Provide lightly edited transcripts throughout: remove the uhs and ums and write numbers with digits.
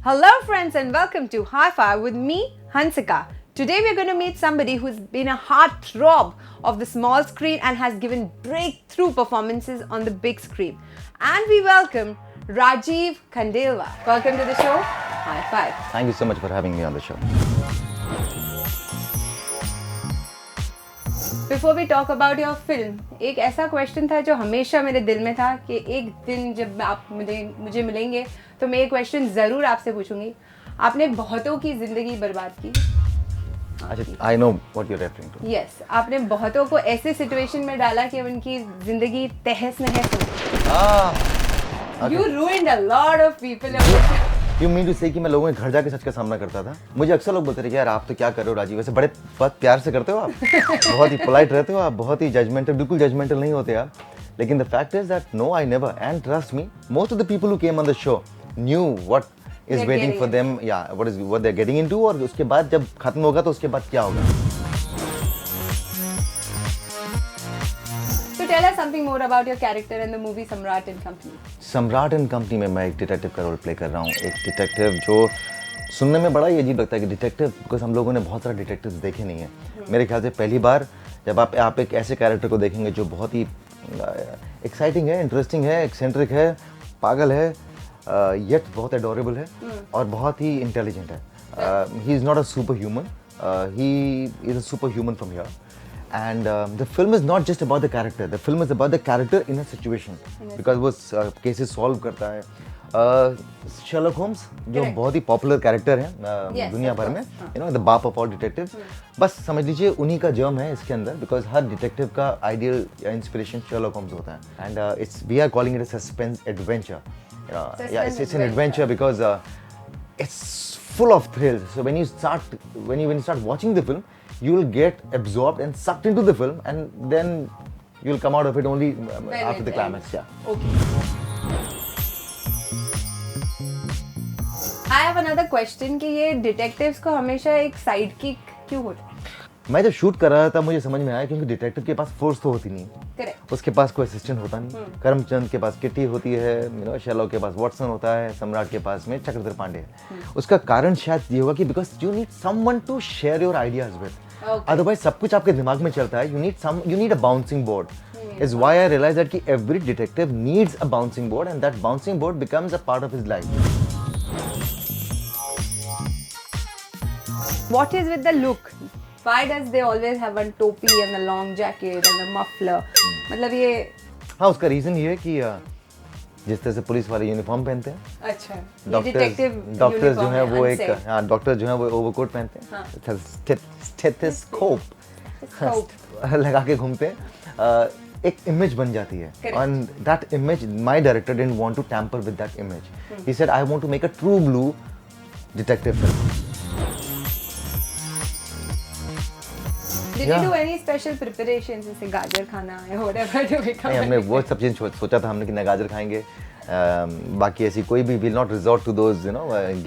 Hello friends and welcome to High Five with me, Hansika. Today we're going to meet somebody who's been a heartthrob of the small screen and has given breakthrough performances on the big screen. And we welcome Rajiv Khandelwal. Welcome to the show. High Five. Thank you so much for having me on the show. Before we talk about your film, एक ऐसा question था जो हमेशा मेरे दिल में था कि एक दिन जब आप मुझे मिलेंगे तो मैं ये क्वेश्चन ज़रूर आपसे पूछूंगी. आपने बहुतों की ज़िंदगी बर्बाद की. अच्छा, I know what you're referring to. Yes, आपने बहुतों को ऐसे सिचुएशन में डाला कि उनकी ज़िंदगी तहस नहस हो गई. You ruined a lot of people. You mean to say कि मैं लोगों के घर जाके सच का सामना करता था? मुझे अक्सर लोग बोलते थे कि यार आप तो क्या कर रहे हो राजीव, वैसे बड़े बहुत प्यार से करते हो आप, बहुत ही पोलाइट रहते हो आप, बहुत ही जजमेंटल, बिल्कुल जजमेंटल नहीं होते आप. लेकिन the fact is that no I never, and trust me, most of the people who came on the show knew what is waiting for them, या what they are getting into, और उसके बाद जब खत्म होगा तो उसके बाद क्या होगा. So tell us something more about your character in the movie Samrat and Company. सम्राट एंड कंपनी में मैं एक डिटेक्टिव का रोल प्ले कर रहा हूँ. एक डिटेक्टिव जो सुनने में बड़ा ही अजीब लगता है कि डिटेक्टिव, बिकॉज हम लोगों ने बहुत सारे डिटेक्टिव्स देखे नहीं है. मेरे ख्याल से पहली बार जब आप एक ऐसे कैरेक्टर को देखेंगे जो बहुत ही एक्साइटिंग है, इंटरेस्टिंग है, एक्सेंट्रिक है, पागल है, येट बहुत एडोरेबल है और बहुत ही इंटेलिजेंट है. He is not a super human, he is a super human from here. And the film is not just about the character. The film is about the character in a situation. Because वो cases solve करता है. Sherlock Holmes जो बहुत ही popular character है दुनिया भर में, you know, the बाप of all detectives. बस समझ लीजिए उन्हीं का जर्म है इसके अंदर, because हर डिटेक्टिव का आइडियल या इंस्पिरेशन Sherlock Holmes होता है. And we are calling it a suspense adventure. Yeah, it's an adventure because it's full of thrills. So when you start watching the film, you will get absorbed and sucked into the film, and then you will come out of it only after the climax. Yeah. Okay. I have another question कि ये detectives को हमेशा एक side kick क्यों होता है? मैं जब शूट कर रहा था मुझे समझ में आया क्योंकि डिटेक्टिव के पास फोर्स तो होती नहीं. Correct. उसके पास कोई असिस्टेंट होता नहीं. करमचंद के पास किटी होती है, शेरलॉक के पास वॉटसन होता है, सम्राट के पास में चक्रधर पांडे है. उसका कारण शायद ये होगा कि because you need someone to share your ideas with. Otherwise सब कुछ आपके दिमाग में चलता है. you need a bouncing board. Is why I realized that every detective needs a bouncing board, and that bouncing board becomes a part of his life. What is with the look? Why does they always have one topi and a long jacket and a muffler? मतलब ये हाँ, उसका reason ये है कि जिस तरह से पुलिस वाले यूनिफॉर्म पहनते हैं, अच्छा, डॉक्टर्स जो हैं वो एक डॉक्टर जो हैं वो ओवरकोट पहनते हैं, स्टेथोस्कोप लगा के घूमते हैं. एक इमेज बन जाती है. And that image my director didn't want to tamper with that image. He said I want to make a true blue detective film. Did you do any special preparations जैसे गाजर खाना या whatever to become? नहीं, हमने वो सब चीज़ सोचा था हमने कि न गाजर खाएंगे, बाकी ऐसी कोई भी will not resort to those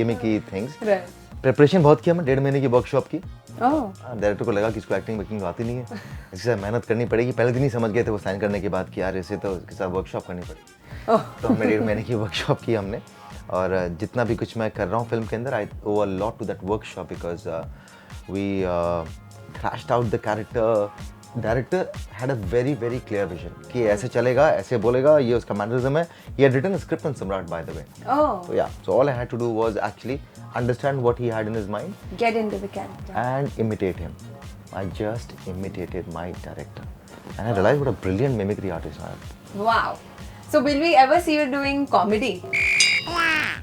gimmicky things. Preparation बहुत की हमने, 1.5 महीने की वर्कशॉप की. डायरेक्टर को लगा कि इसको एक्टिंग वेक्टिंग आती नहीं है, इससे मेहनत करनी पड़ेगी. पहले दिन ही समझ गए थे वो साइन करने के बाद कि यार ऐसे तो इसके साथ वर्कशॉप करनी पड़ेगी. तो हमने 1.5 महीने की वर्कशॉप की हमने, और जितना भी कुछ मैं कर रहा हूँ फिल्म के अंदर, आई ओwe a lot to that workshop because we thrashed out the character. Director had a very very clear vision कि ऐसे चलेगा, ऐसे बोलेगा, ये उसका मैनरिज्म है. He had written a script on Samrat, by the way. So yeah, so all I had to do was actually understand what he had in his mind, get into the character, and imitate him. I just imitated my director, and I realized what a brilliant mimicry artist I am. Wow. So will we ever see you doing comedy?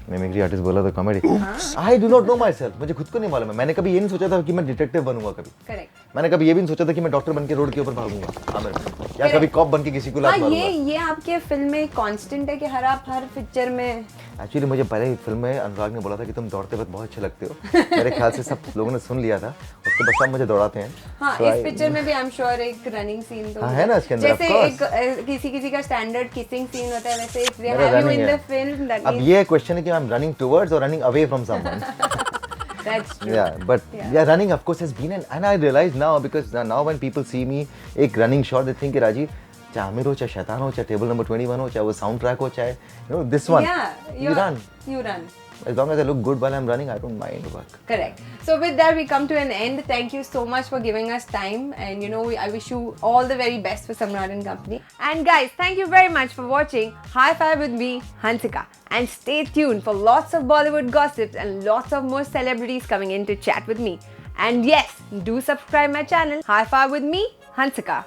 Mimicry artist बोला तो comedy. I do not know my self, मुझे खुद को नहीं मालूम है. मैंने कभी ये नहीं सोचा था कि मैं डिटेक्टिव बनूंगा कभी. करेक्ट. मैंने कभी ये भी नहीं सोचा था कि मैं डॉक्टर बन के रोड के ऊपर भागूंगा आमिर में, या कभी कॉप बन के किसी को लात मारूंगा. ये आपके फिल्म में कांस्टेंट है कि हर पिक्चर में. एक्चुअली मुझे पहले फिल्म में अनुराग ने बोला था कि तुम दौड़ते वक्त बहुत अच्छे लगते हो. मेरे ख्याल से सब लोगों ने सुन लिया था, उसके बाद सब मुझे दौड़ाते हैं. हाँ, इस पिक्चर में भी आई एम श्योर एक रनिंग सीन तो है ना इसके अंदर. जैसे एक किसी का स्टैंडर्ड किसिंग सीन होता है, वैसे if they have you in the film that. अब ये क्वेश्चन है कि I am running towards or running away from someone. That's true. Yeah, but running of course has been, and I realize now because now when people see me एक running shot, they think कि राजीव चाहे आमिर हो, चाहे शैतान हो, चाहे table number 21 हो, चाहे वो साउंड ट्रैक हो, चाहे this one. Yeah, you run. As long as I look good while I'm running, I don't mind work. Correct. So with that, we come to an end. Thank you so much for giving us time, and I wish you all the very best for Samrat and Company. And guys, thank you very much for watching High Five with me, Hansika. And stay tuned for lots of Bollywood gossips and lots of more celebrities coming in to chat with me. And yes, do subscribe my channel, High Five with me, Hansika.